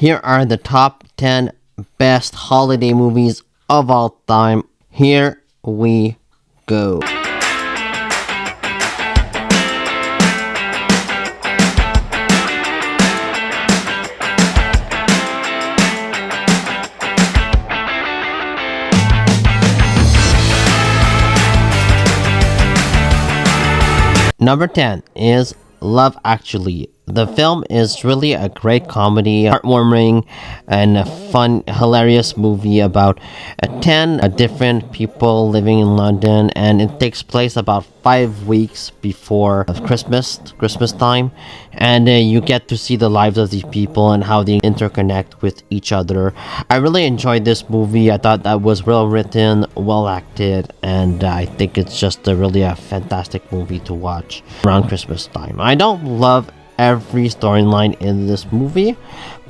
Here are the top 10 best holiday movies of all time. Here we go. Number 10 is Love Actually. The film is really a great comedy, heartwarming, and a fun, hilarious movie about 10 different people living in London, and it takes place about 5 weeks before Christmas time, and you get to see the lives of these people and how they interconnect with each other. I really enjoyed this movie. I thought that was well written, well acted, and I think it's just a fantastic movie to watch around Christmas time. I don't love every storyline in this movie,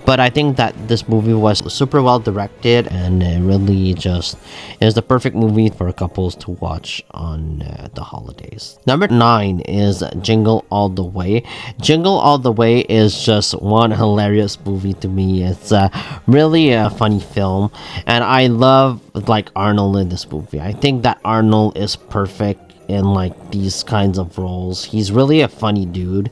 but I think that this movie was super well directed, and it really just is the perfect movie for couples to watch on the holidays. Number 9 is Jingle All the Way. Jingle All the Way is just one hilarious movie to me. It's really a funny film, and I love Arnold in this movie. I think that Arnold is perfect in these kinds of roles. He's really a funny dude,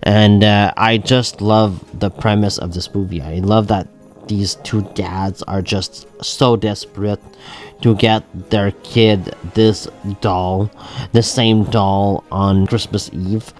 and I just love the premise of this movie. I love that these two dads are just so desperate to get their kid this same doll on Christmas Eve,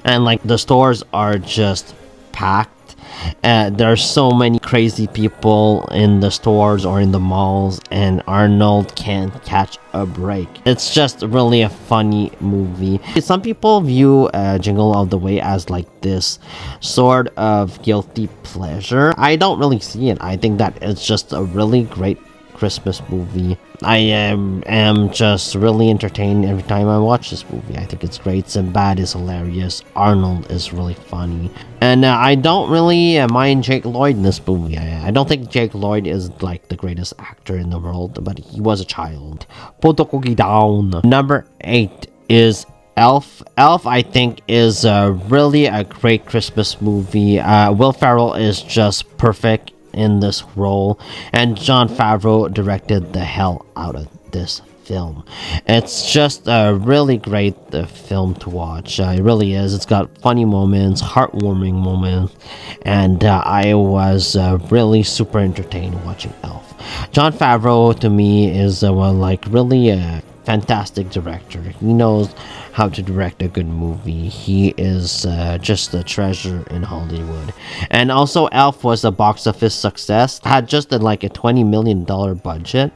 and the stores are just packed. There are so many crazy people in the stores or in the malls, and Arnold can't catch a break. It's just really a funny movie. Some people view Jingle All the Way as this sort of guilty pleasure. I don't really see it. I think that it's just a really great Christmas movie. I am just really entertained every time I watch this movie. I think it's great. Sinbad is hilarious. Arnold is really funny. And I don't really mind Jake Lloyd in this movie. I don't think Jake Lloyd is the greatest actor in the world, but he was a child. Put the cookie down. Number 8 is Elf. Elf, I think, is really a great Christmas movie. Will Ferrell is just perfect in this role, and Jon Favreau directed the hell out of this film. It's just a really great film to watch. It really is. It's got funny moments, heartwarming moments, and I was really super entertained watching Elf. Jon Favreau to me is really a fantastic director. He knows how to direct a good movie. He is just a treasure in Hollywood. And also, Elf was a box office success. Had just a $20 million budget,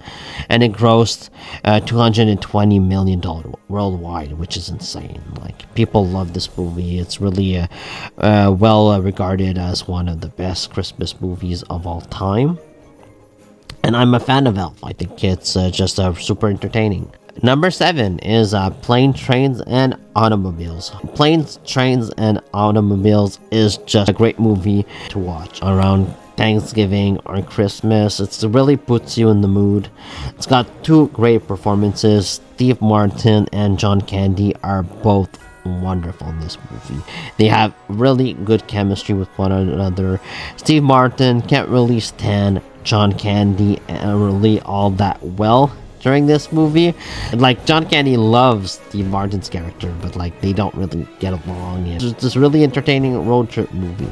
and it grossed $220 million worldwide, which is insane. People love this movie. It's really well regarded as one of the best Christmas movies of all time. And I'm a fan of Elf. I think it's just super entertaining. Number 7 is Planes, Trains, and Automobiles. Planes, Trains, and Automobiles is just a great movie to watch around Thanksgiving or Christmas. It really puts you in the mood. It's got two great performances. Steve Martin and John Candy are both wonderful in this movie. They have really good chemistry with one another. Steve Martin can't really stand John Candy really all that well during this movie. John Candy loves Steve Martin's character, but they don't really get along. It's just this really entertaining road trip movie.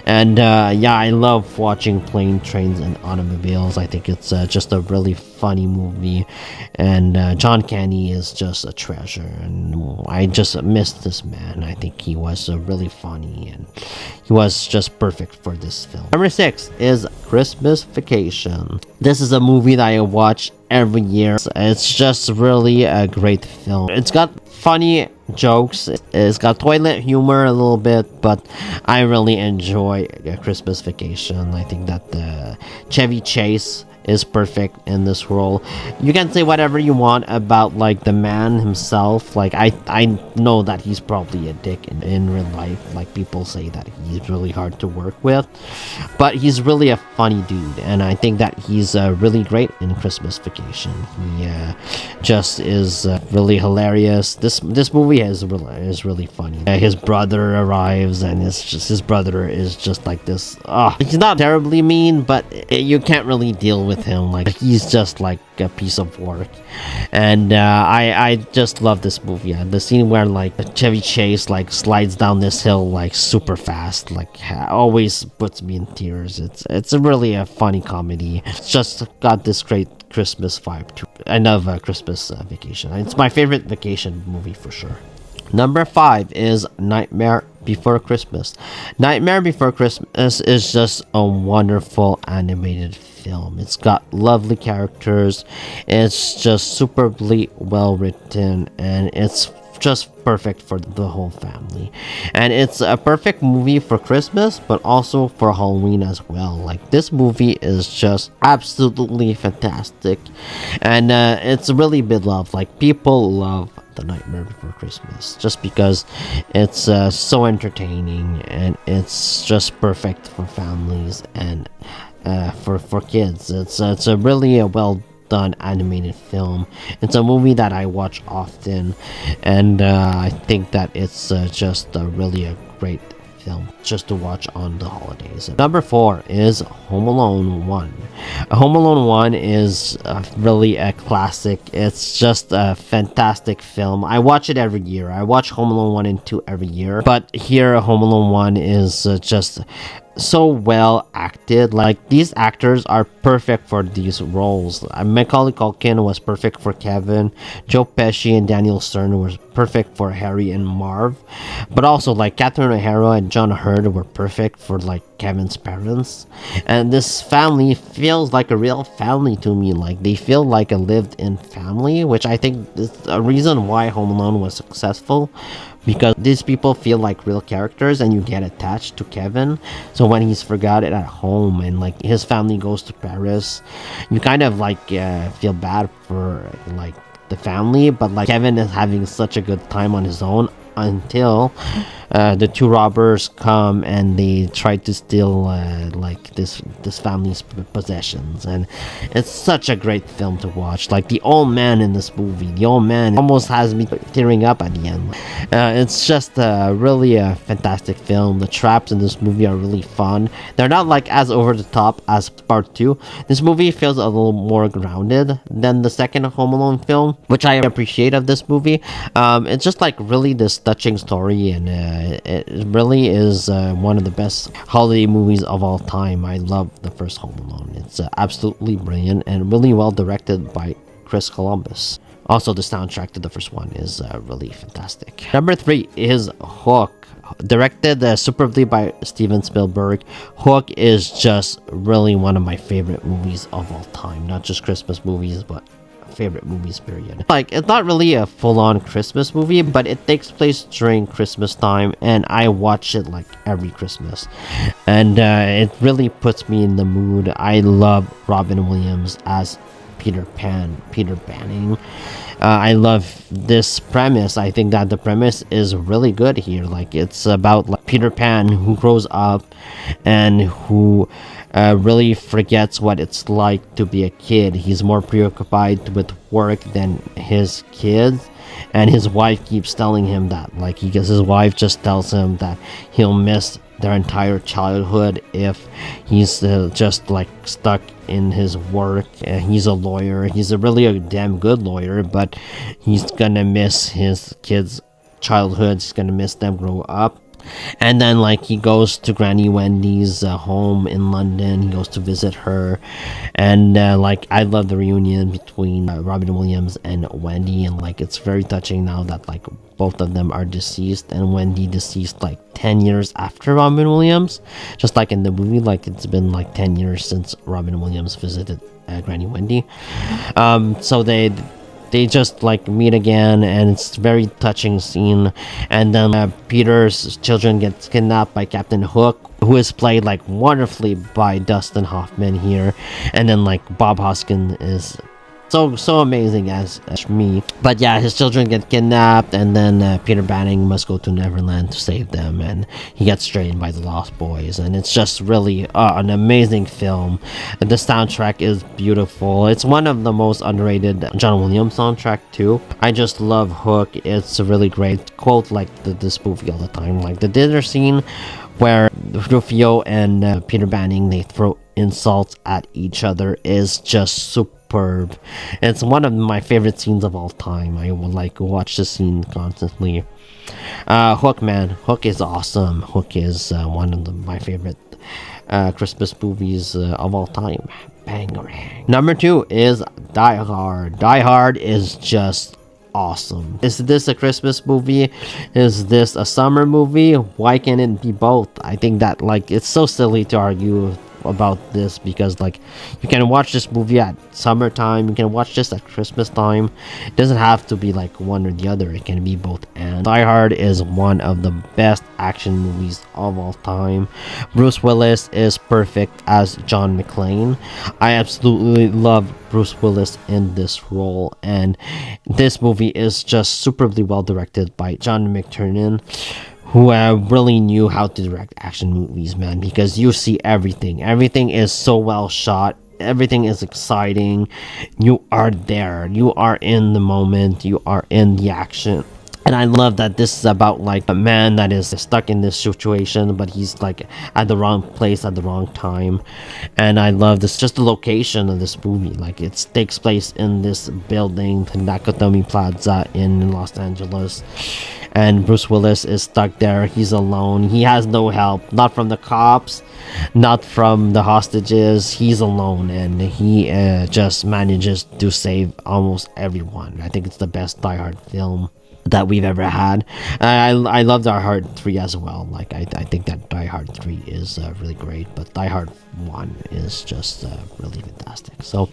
And I love watching Planes, Trains, and Automobiles. I think it's just a really funny movie, and John Candy is just a treasure, and I just miss this man. I think he was really funny, and he was just perfect for this film. Number 6 is Christmas Vacation. This is a movie that I watch every year. It's just really a great film. It's got funny jokes. It's got toilet humor a little bit, but I really enjoy Christmas Vacation. I think that Chevy Chase is perfect in this role. You can say whatever you want about the man himself. I know that he's probably a dick in real life. People say that he's really hard to work with, but he's really a funny dude, and I think that he's really great in Christmas Vacation. He just is really hilarious. this movie is really funny. His brother arrives, and his brother is just like this. He's not terribly mean, but you can't really deal with him. Like, he's just like a piece of work. And I just love this movie. The scene where like Chevy Chase like slides down this hill like super fast, like always puts me in tears. It's really a funny comedy. It's just got this great Christmas vibe too. I love Christmas Vacation. It's my favorite vacation movie for sure. Number 5 is Nightmare Before Christmas. Nightmare Before Christmas is just a wonderful animated film. It's got lovely characters. It's just superbly well written, and it's just perfect for the whole family. And it's a perfect movie for Christmas, but also for Halloween as well. Like, this movie is just absolutely fantastic, and it's really beloved. Like, people love The Nightmare Before Christmas just because it's so entertaining, and it's just perfect for families and for kids. It's a really well done animated film. It's a movie that I watch often, and I think that it's just really a great film just to watch on the holidays. Number 4 is Home Alone 1. Home Alone 1 is really a classic. It's just a fantastic film. I watch it every year. I watch Home Alone 1 and 2 every year, but here Home Alone 1 is just so well acted. Like, these actors are perfect for these roles. Macaulay Culkin was perfect for Kevin. Joe Pesci and Daniel Stern were perfect for Harry and Marv. But also, like, Catherine O'Hara and John Hurt were perfect for like Kevin's parents. And this family feels like a real family to me. Like, they feel like a lived-in family, which I think is a reason why Home Alone was successful, because these people feel like real characters and you get attached to Kevin. So when he's forgotten at home and like his family goes to Paris, you kind of like feel bad for like the family, but like Kevin is having such a good time on his own until the two robbers come and they try to steal like this family's possessions. And it's such a great film to watch. Like, the old man in this movie, the old man almost has me tearing up at the end. It's just really a fantastic film. The traps in this movie are really fun. They're not like as over the top as part 2. This movie feels a little more grounded than the second Home Alone film, which I appreciate of this movie. It's just like really this touching story, and it really is one of the best holiday movies of all time. I love the first Home Alone. It's absolutely brilliant and really well directed by Chris Columbus. Also, the soundtrack to the first one is really fantastic. Number 3 is Hook. Directed superbly by Steven Spielberg. Hook is just really one of my favorite movies of all time. Not just Christmas movies, but favorite movies, period. Like, it's not really a full-on Christmas movie, but it takes place during Christmas time, and I watch it like every Christmas, and it really puts me in the mood. I love Robin Williams as Peter Banning. I love this premise. I think that the premise is really good here. Like, it's about like Peter Pan who grows up and who really forgets what it's like to be a kid. He's more preoccupied with work than his kids, and his wife keeps telling him that. Like, his wife just tells him that he'll miss their entire childhood if he's just like stuck in his work. He's a lawyer. He's really a damn good lawyer, but he's gonna miss his kids' childhood. He's gonna miss them grow up. And then like he goes to Granny Wendy's home in London. He goes to visit her, and like I love the reunion between Robin Williams and Wendy, and like it's very touching now that like both of them are deceased, and Wendy deceased like 10 years after Robin Williams, just like in the movie. Like, it's been like 10 years since Robin Williams visited Granny Wendy. So they just like meet again, and it's a very touching scene. And then Peter's children gets kidnapped by Captain Hook, who is played like wonderfully by Dustin Hoffman here. And then like Bob Hoskins is So amazing as me. But yeah, his children get kidnapped, and then Peter Banning must go to Neverland to save them, and he gets trained by the Lost Boys, and it's just really an amazing film. The soundtrack is beautiful. It's one of the most underrated John Williams soundtrack too. I just love Hook. It's a really great quote like this movie all the time. Like the dinner scene where Rufio and Peter Banning, they throw insults at each other, is just superb. It's one of my favorite scenes of all time. I would like watch the scene constantly. Hook, man, Hook is awesome. Hook is one of my favorite Christmas movies of all time. Bangarang. Number 2 is Die Hard. Die Hard is just awesome. Is this a Christmas movie? Is this a summer movie? Why can't it be both? I think that like it's so silly to argue about this, because like you can watch this movie at summertime, you can watch this at Christmas time. It doesn't have to be like one or the other. It can be both. And Die Hard is one of the best action movies of all time. Bruce Willis is perfect as John McClane. I absolutely love Bruce Willis in this role, and this movie is just superbly well directed by John McTiernan, who really knew how to direct action movies, man, because you see everything. Everything is so well shot. Everything is exciting. You are there. You are in the moment. You are in the action. And I love that this is about like a man that is stuck in this situation, but he's like at the wrong place at the wrong time. And I love this, just the location of this movie. Like it takes place in this building, the Nakatomi Plaza in Los Angeles. And Bruce Willis is stuck there. He's alone. He has no help, not from the cops, not from the hostages. He's alone, and he just manages to save almost everyone. I think it's the best Die Hard film that we've ever had. I love Die Hard 3 as well. Like I think that Die Hard 3 is really great, but Die Hard 1 is just really fantastic. So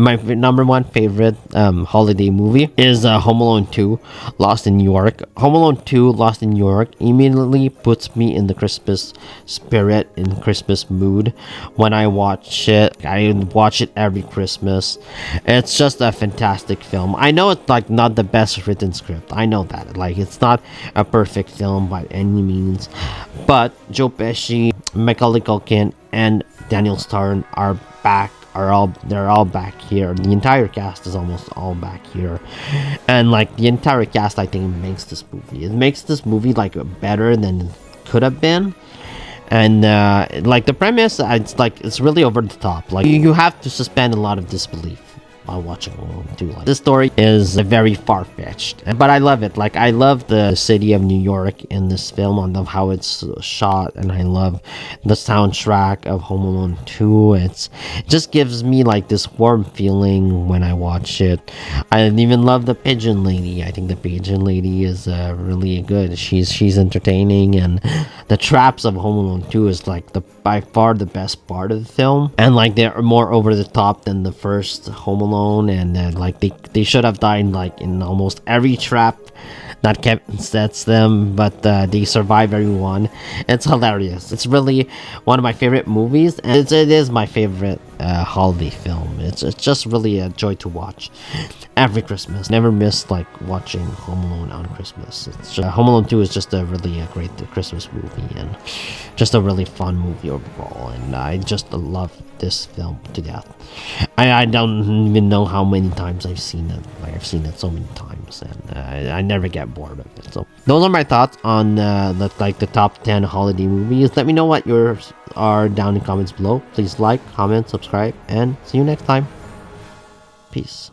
my number one favorite holiday movie is Home Alone 2 Lost in New York. Home Alone 2 Lost in New York immediately puts me in the Christmas spirit, in Christmas mood. When I watch it, I watch it every Christmas. It's just a fantastic film. I know it's like not the best written script. I know that. Like it's not a perfect film by any means. But Joe Pesci, Macaulay Culkin, and Daniel Stern are back. They're all back here. The entire cast is almost all back here, and like the entire cast, I think makes this movie. It makes this movie like better than it could have been. And like the premise, it's really over the top. Like you have to suspend a lot of disbelief while watching Home Alone 2. Like, this story is very far-fetched, but I love it. Like I love the city of New York in this film. I love how it's shot, and I love the soundtrack of Home Alone 2. It just gives me like this warm feeling when I watch it. I even love the pigeon lady. I think the pigeon lady is really good. She's entertaining, and the traps of Home Alone 2 is like by far the best part of the film, and like they're more over the top than the first Home Alone, and like they should have died like in almost every trap that Kevin sets them, but they survive everyone. It's hilarious. It's really one of my favorite movies, and it is my favorite holiday film. It's just really a joy to watch every Christmas. Never miss like watching Home Alone on Christmas. It's just, Home Alone 2 is just a really great Christmas movie, and just a really fun movie overall, and I just love this film to death. I don't even know how many times I've seen it. Like I've seen it so many times, and I never get bored of it. So those are my thoughts on the top 10 holiday movies. Let me know what yours are down in comments below. Please like, comment, subscribe, and see you next time. Peace.